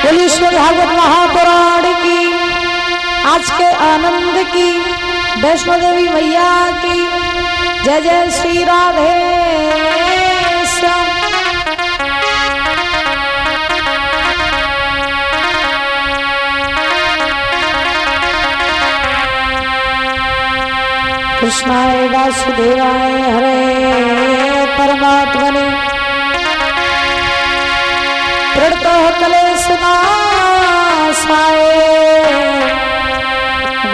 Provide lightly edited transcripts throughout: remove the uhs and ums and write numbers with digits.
बोलिए श्री भागवत महापुराण की, आज के आनंद की, वैष्णो देवी मैया की जय जय श्री राधे श्याम। कृष्णाय वासुदेवाय हरे परमात्मने प्रणतः क्लेशनाशाय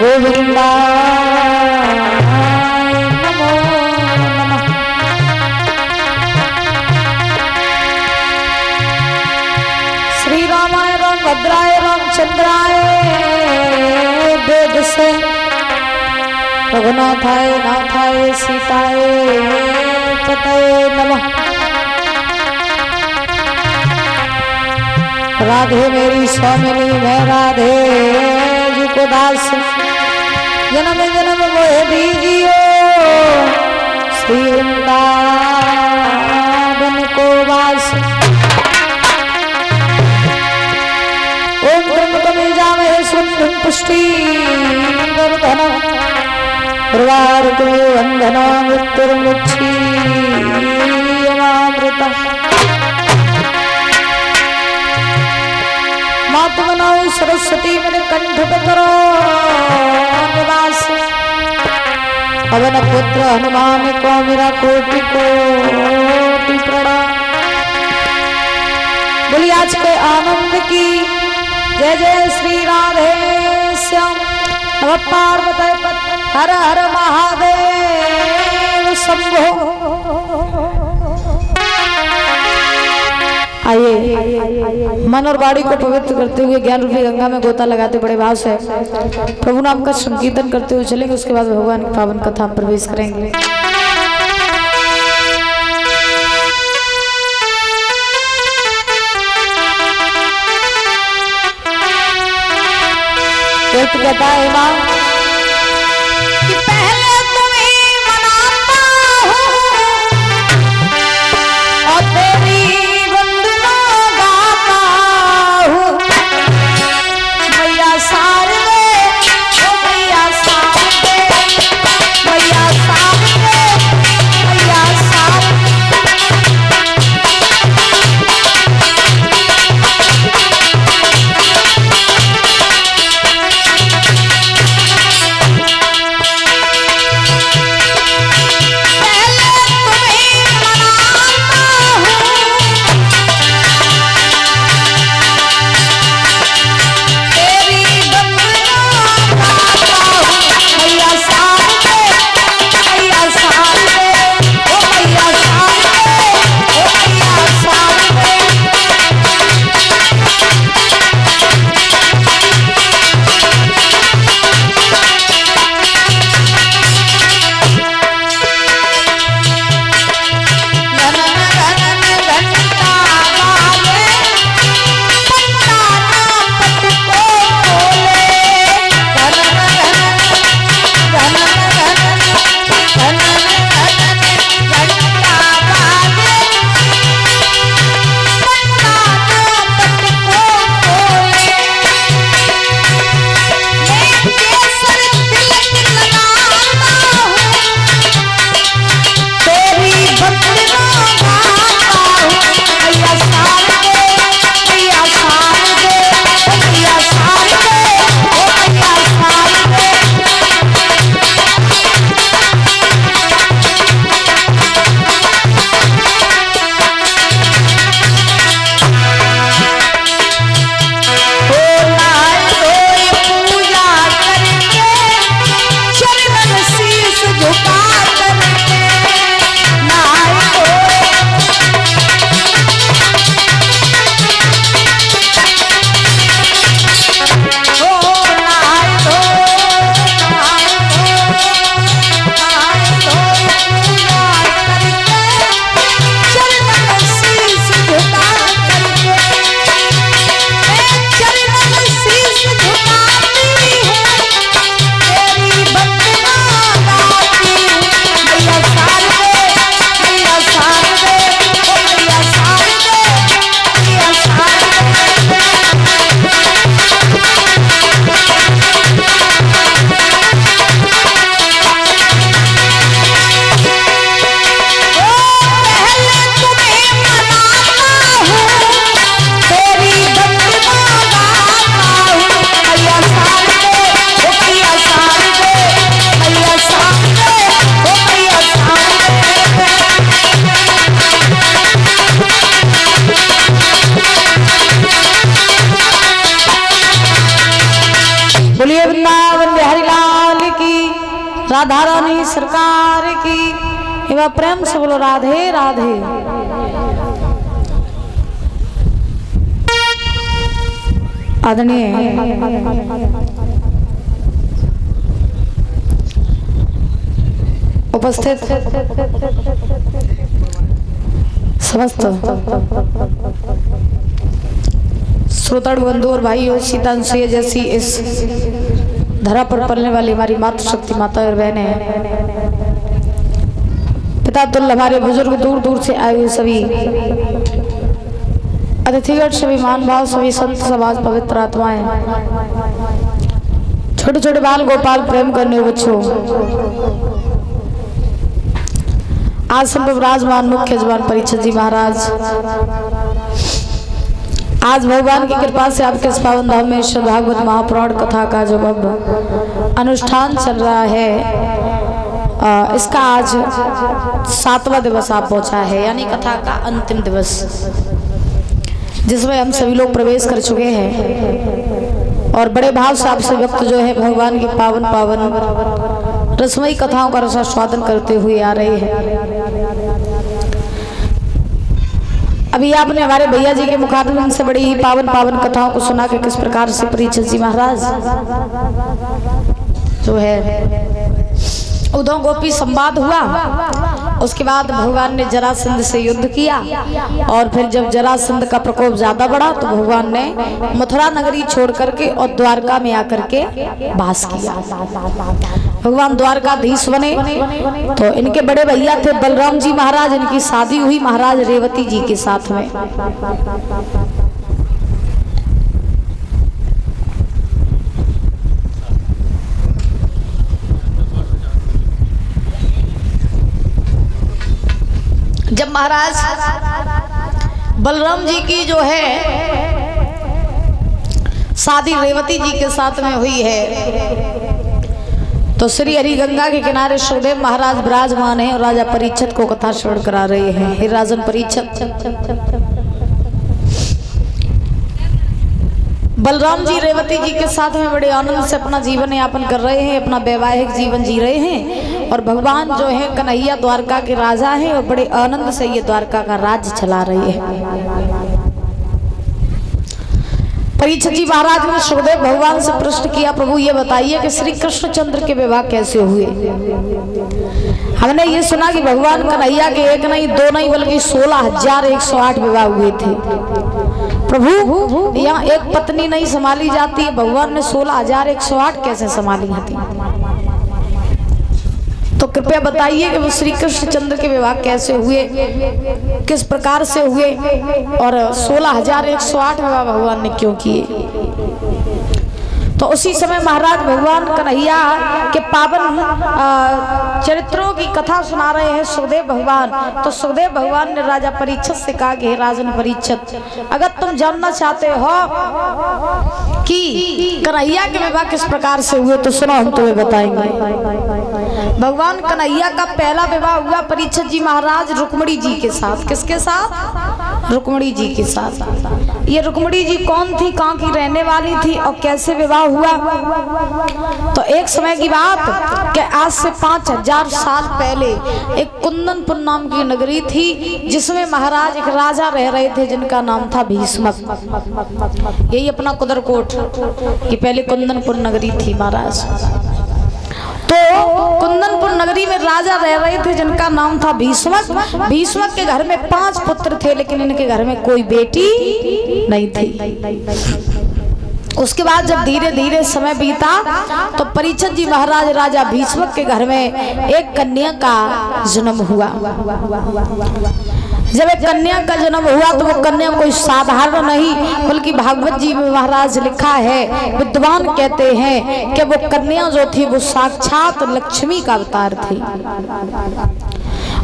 गोविंदाय नमो नमः। श्री रामाय रामभद्राय रामचंद्राय वेद से रघुनाथाय नाथाय सीताय पतये नमः। राधे मेरी स्वामिनी मैं राधे जी को दास, जन्म जन्म मोह दीजियो श्री वृंदावन को वास। ओम त्र्यंबकं यजामहे सुगंधिं पुष्टिवर्धनम् उर्वारुकमिव बन्धनान् मृत्युर्मुक्षीयमामृतम्। मातु बनाओ सरस्वती मेरे कंठ पे करो निवास। पवन पुत्र हनुमान को मेरा कोटि कोटि प्रणाम। बोली आज के आनंद की जय जय श्री राधे श्याम। नमः पार्वती हर हर महादेव शंभो। आइए मन और बाड़ी को पवित्र करते हुए ज्ञान रूपी गंगा में गोता लगाते बड़े भाव से प्रभु नाम का संकीर्तन करते हुए चलेंगे। उसके बाद भगवान की पावन कथा में प्रवेश करेंगे। कहता है माँ कि पहले तुम्हें मनाता हूँ और तेरी बोलिए वृंदावन बिहारी लाल की, राधा रानी सरकार की। एवं प्रेम से बोलो राधे राधे। आदरणीय उपस्थित समस्त श्रोतागण बंधु और भाइयों, सीता जैसी इस धरा पर पलने वाली हमारी मातृशक्ति माता और बहनें, पिता तुल्य हमारे बुजुर्ग, दूर दूर से आए हुए सभी अतिथिगण, सभी मान भाव, सभी संत समाज, पवित्र आत्माएं, छोटे छोटे बाल गोपाल, प्रेम करने बच्चों, आज सब विराजमान मुख्य जबान परीक्षित जी महाराज, आज भगवान की कृपा से आपके इस पावन धाम में श्री भागवत महापुराण कथा का जो अब अनुष्ठान चल रहा है, इसका आज 7वां दिवस आप पहुंचा है, यानी कथा का अंतिम दिवस, जिसमें हम सभी लोग प्रवेश कर चुके हैं और बड़े भाव से आपसे व्यक्त जो है भगवान की पावन पावन रसमयी कथाओं का रसास्वादन करते हुए आ रहे हैं। अभी आपने हमारे भैया जी के मुखातिब से बड़ी ही पावन पावन कथाओं को सुना कि किस प्रकार से परीक्षित जी महाराज जो है उद्धव गोपी संवाद हुआ। उसके बाद भगवान ने जरासंध से युद्ध किया और फिर जब जरासंध का प्रकोप ज्यादा बढ़ा तो भगवान ने मथुरा नगरी छोड़ करके और द्वारका में आकर के वास किया। भगवान द्वारकाधीश बने तो इनके बड़े भैया थे बलराम जी महाराज, इनकी शादी हुई महाराज रेवती जी के साथ में। जब महाराज बलराम जी की जो है शादी रेवती जी के साथ में हुई है तो श्री हरि गंगा के किनारे सुखदेव महाराज विराजमान है और राजा परीक्षित को कथा श्रवण करा रहे हैं। हे राजन परीक्षित, बलराम जी रेवती जी के साथ में बड़े आनंद से अपना जीवन यापन कर रहे हैं, अपना वैवाहिक जीवन जी रहे हैं और भगवान जो है कन्हैया द्वारका के राजा हैं और बड़े आनंद से ये द्वारका का राज्य चला रहे हैं। परीक्षित जी महाराज ने सुखदेव भगवान से प्रश्न किया, प्रभु ये बताइए कि श्री कृष्णचंद्र के विवाह कैसे हुए। हमने ये सुना कि भगवान कन्हैया के एक नहीं दो नहीं बल्कि 16,108 विवाह हुए थे। प्रभु यहाँ एक पत्नी नहीं संभाली जाती है, भगवान ने 16,108 कैसे संभाली थी? तो कृपया बताइए कि वो श्री कृष्णचंद्र के विवाह कैसे हुए, किस प्रकार से हुए और 16,108 विवाह भगवान ने क्यों किए। तो उसी समय महाराज भगवान कन्हैया के पावन चरित्रों की कथा सुना रहे हैं सुखदेव भगवान। तो सुखदेव भगवान ने राजा परीक्षित से कहा कि हे राजन परीक्षित, अगर तुम जानना चाहते हो कि कन्हैया के विवाह किस प्रकार से हुए तो सुनो, हम तुम्हें बताएंगे। भगवान कन्हैया का पहला विवाह हुआ परीक्षित जी महाराज रुक्मणी जी के साथ। किसके साथ? रुक्मणी जी के साथ। ये रुक्मणी जी कौन थी, कहाँ की रहने वाली थी और कैसे विवाह हुआ? तो एक समय की बात कि आज से 5,000 साल पहले एक कुंदनपुर नाम की नगरी थी जिसमें महाराज एक राजा रह रहे थे जिनका नाम था भीष्मक। यही अपना कुदरकोट की पहले कुंदनपुर नगरी थी महाराज। तो कुंदनपुर नगरी में राजा रह रहे थे जिनका नाम था भीष्मक। भीष्मक के घर में 5 पुत्र थे लेकिन इनके घर में कोई बेटी नहीं थी। उसके बाद जब धीरे धीरे समय बीता तो परीक्षित जी महाराज राजा भीष्मक के घर में एक कन्या का जन्म हुआ। जब एक कन्या का जन्म हुआ तो वो कन्या कोई साधारण नहीं बल्कि भागवत जी में महाराज लिखा है, विद्वान कहते हैं कि वो कन्या जो थी वो साक्षात लक्ष्मी का अवतार थी।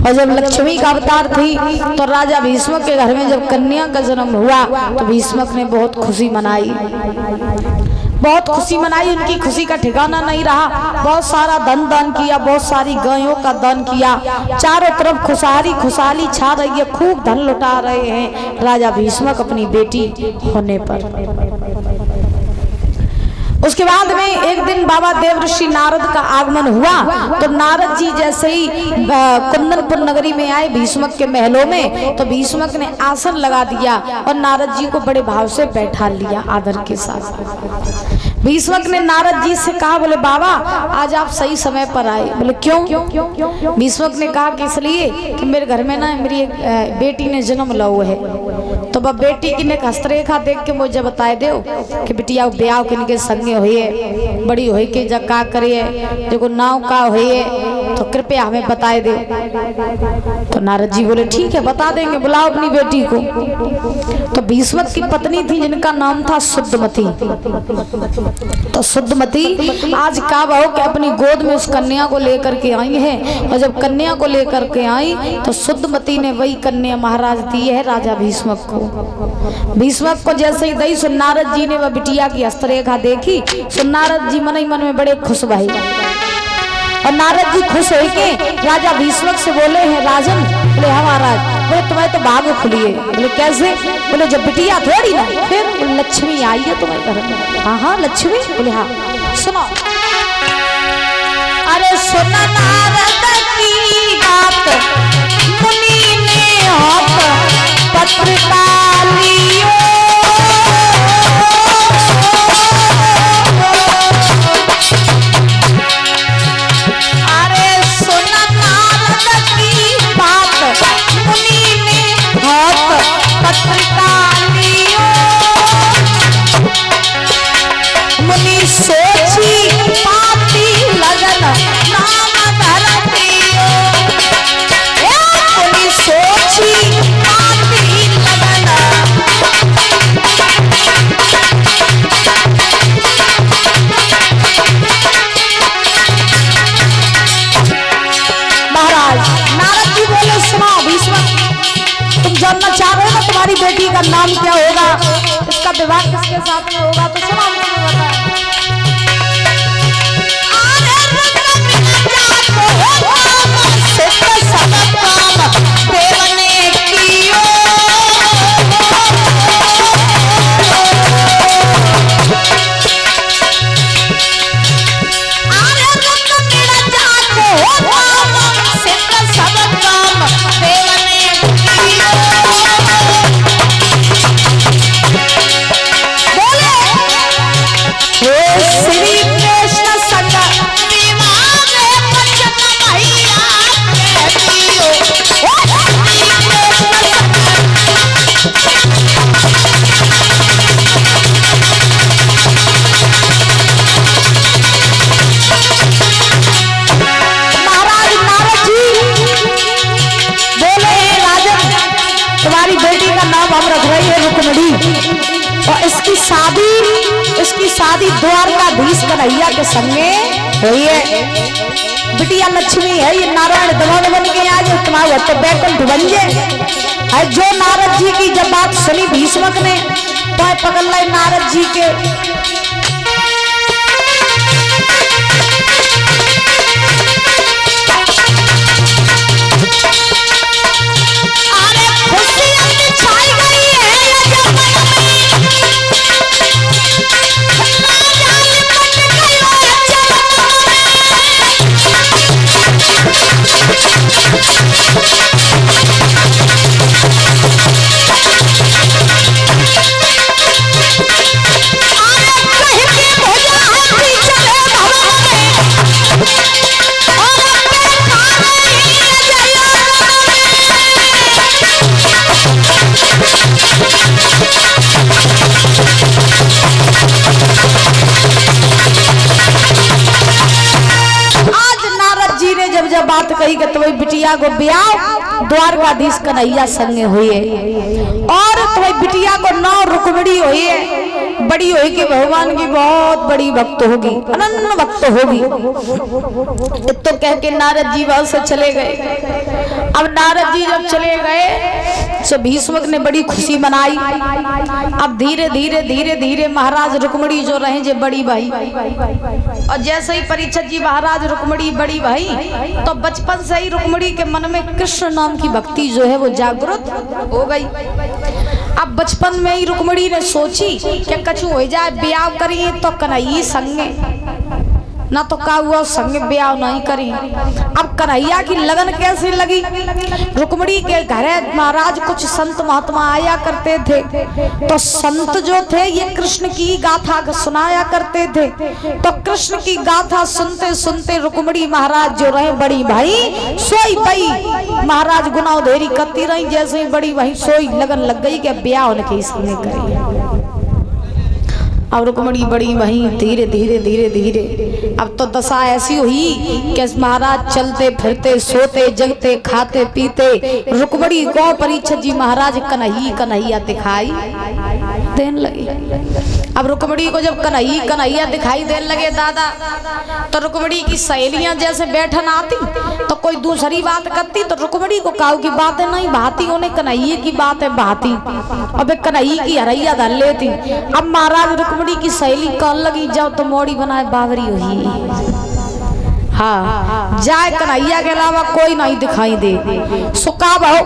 और जब लक्ष्मी का अवतार थी तो राजा भीष्मक के घर में जब कन्या का जन्म हुआ तो भीष्मक ने बहुत खुशी मनाई, बहुत खुशी मनाई। उनकी खुशी का ठिकाना नहीं रहा। बहुत सारा धन दान किया, बहुत सारी गायों का दान किया। चारों तरफ खुशहाली खुशहाली छा रही है, खूब धन लुटा रहे हैं राजा भीष्मक अपनी बेटी होने पर। उसके बाद में एक दिन बाबा देवर्षि नारद का आगमन हुआ तो नारद जी जैसे ही कुंदनपुर नगरी में आए भीष्मक के महलों में तो भीष्मक ने आसन लगा दिया और नारद जी को बड़े भाव से बैठा लिया आदर के साथ। भीष्मक ने नारद जी से कहा, बोले बाबा आज आप सही समय पर आए। बोले क्यों? भीष्मक ने कहा कि इसलिए कि मेरे घर में ना मेरी एक बेटी ने जन्म लो है, तो वह बेटी की ने हस्तरेखा देख के मुझे बताए दो कि बिटिया ब्याह किनके संगे हुई है, बड़ी हुई के जब का करिए जो नाव का हुई है तो कृपया हमें बताए दे। तो नारद जी बोले ठीक है बता देंगे, बुलाओ अपनी बेटी को। तो भीष्मक की पत्नी थी जिनका नाम था शुद्धमती। तो शुद्धमती आज का बहु के अपनी गोद में उस कन्या को लेकर के आई है और जब कन्या को लेकर के आई तो शुद्धमती ने वही कन्या महाराज दी है राजा भीष्मक को। भीष्मक को जैसे ही दई सो नारद जी ने वह बिटिया की हस्तरेखा देखी सो नारद जी मन ही मन में बड़े खुश भई और नारद जी खुश हो के राजा भीष्मक से बोले हैं राजन। बोले हाँ महाराज। बोले तुम्हारे तो भाग खुली है। बोले कैसे? बोले जब बिटिया थोड़ी ना फिर लक्ष्मी आई है तुम्हारे घर में। हाँ लक्ष्मी? बोले हाँ। सुनो अरे सुना नारद की बात मुनि ने पत्र डालियो बेटी का नाम क्या होगा, इसका विवाह किसके साथ में होगा, तो सुनो हमको बताया। इसकी शादी द्वारकाधीश कन्हैया के संगे हुई है। बिटिया लक्ष्मी है, ये नारायण दमन बन के आज तुम्हारा तो बैकुंठ बन जाए। जो नारद जी की जब बात सुनी भीष्मक ने तो पकड़ लाई नारद जी के। बात कही कि तुम्हारी बिटिया को ब्याह द्वारकाधीश कन्हैया संगे हुई है और तुम्हारी बिटिया को नौ रुक्मिणी हुई है, बड़ी हुई कि भगवान की बहुत बड़ी भक्त होगी, अनन्य भक्त होगी। तो कह के नारद जी वहां से चले गए। अब नारद जी जब चले गए तो भीष्मक ने बड़ी खुशी मनाई। अब धीरे धीरे धीरे धीरे महाराज रुक्मिणी जो रहे जे बड़ी भाई और जैसे ही परीक्षित जी महाराज रुक्मिणी बड़ी भाई तो बचपन से ही रुक्मिणी के मन में कृष्ण नाम की भक्ति जो है वो जागृत हो गई। अब बचपन में ही रुक्मणी ने सोची कि कछु हो जाए ब्याह करिए तो कन्हैया संगे, ना तो का हुआ संग ब्याह नहीं करी। अब कन्हैया की लगन कैसे लगी? रुक्मणी के घर महाराज कुछ संत महात्मा आया करते थे, तो संत जो थे ये कृष्ण की गाथा सुनाया करते थे। तो कृष्ण की गाथा सुनते सुनते रुक्मणी महाराज जो रहे बड़ी भाई सोई पई, महाराज गुनाह धेरी करती रही। जैसे ही बड़ी भाई सोई लगन लग गई कि ब्याह उनके संगे करी। अब रुक्मणी बड़ी वहीं धीरे धीरे धीरे धीरे अब तो दशा ऐसी हुई कि महाराज चलते फिरते सोते जगते खाते पीते रुक्मणी को परीक्षित जी महाराज कन्हैया कन्हैया दिखाई देने लगे। अब रुक्मणी को जब कन्हैया कन्हैया दिखाई देने लगे दादा, तो रुक्मणी की सहेलियां जैसे बैठन आती तो कोई दूसरी बात करती, तो रुक्मणी को काऊ की बातें नहीं भाती, उन्हें कन्हैया की बातें भाती। अब कन्हैया की हरैया धर लेती। अब महाराज रुक्मणी की सहेली कौन लगी जाओ तो मोड़ी बनाए बावरी हुई, हाँ जाए कन्हैया के अलावा कोई नहीं दिखाई दे। सुका बहु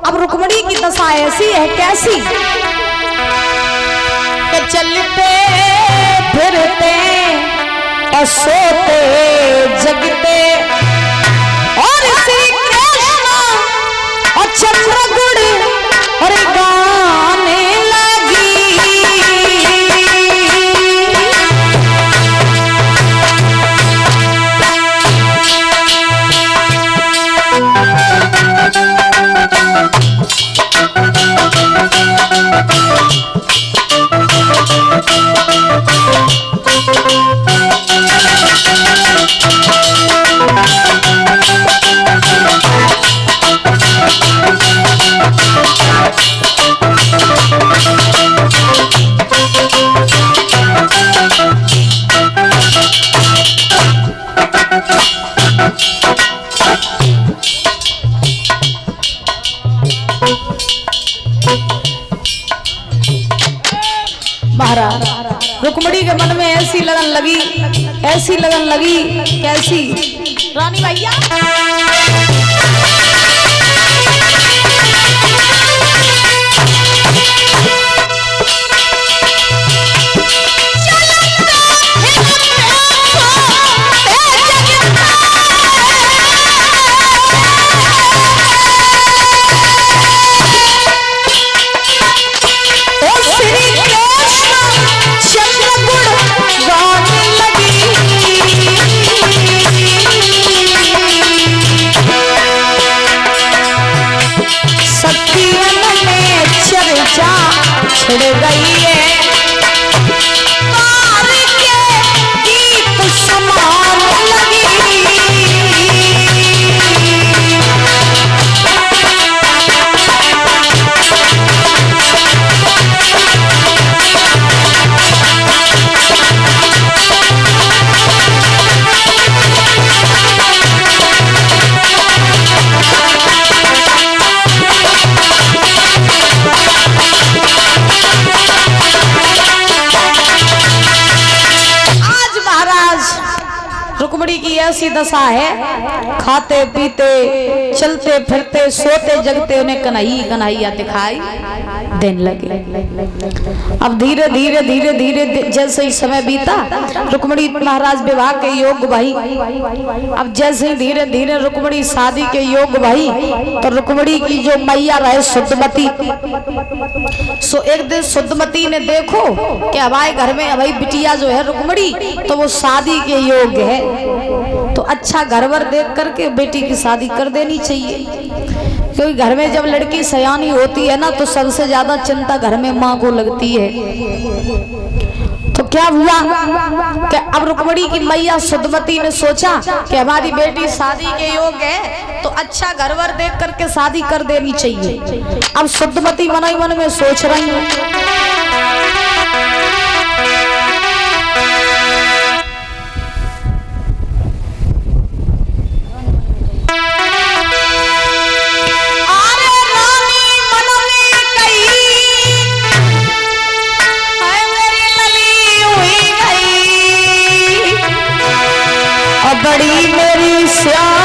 अब रुक्मणी की दशा ऐसी है कैसी कि चलते फिरते और सोते जगते और श्री कृष्ण और चंद्रगुड़ और गाने लगी। रुक्मणी के मन में ऐसी लगन लगी कैसी रानी भैया छिड़ गई है तार के दीप समान लगी। रुक्मणी की ऐसी दशा है, खाते पीते चलते फिरते सोते जगते उन्हें कन्हैया कन्हैया दिखाई देने लगे। अब धीरे धीरे धीरे धीरे जैसे ही समय बीता रुक्मणी महाराज विवाह के योग भाई। अब जैसे ही धीरे धीरे रुक्मणी शादी के योग भाई, तो रुक्मणी की जो मैया रहे शुद्धमती, सो एक दिन शुद्धमती ने देखो कि हमारे घर में भाई बिटिया जो है रुक्मणी तो वो शादी के योग है, तो अच्छा घरवर देख करके बेटी की शादी कर देनी चाहिए। क्योंकि घर में जब लड़की सयानी होती है ना तो सबसे ज्यादा चिंता घर में माँ को लगती है। तो क्या हुआ कि अब रुक्मणी की मैया शुद्धमती ने सोचा कि हमारी बेटी शादी के योग है तो अच्छा घरवर देख करके शादी कर देनी चाहिए। अब शुद्धमती मन ही मन में सोच रही है बड़ी मेरी श्याम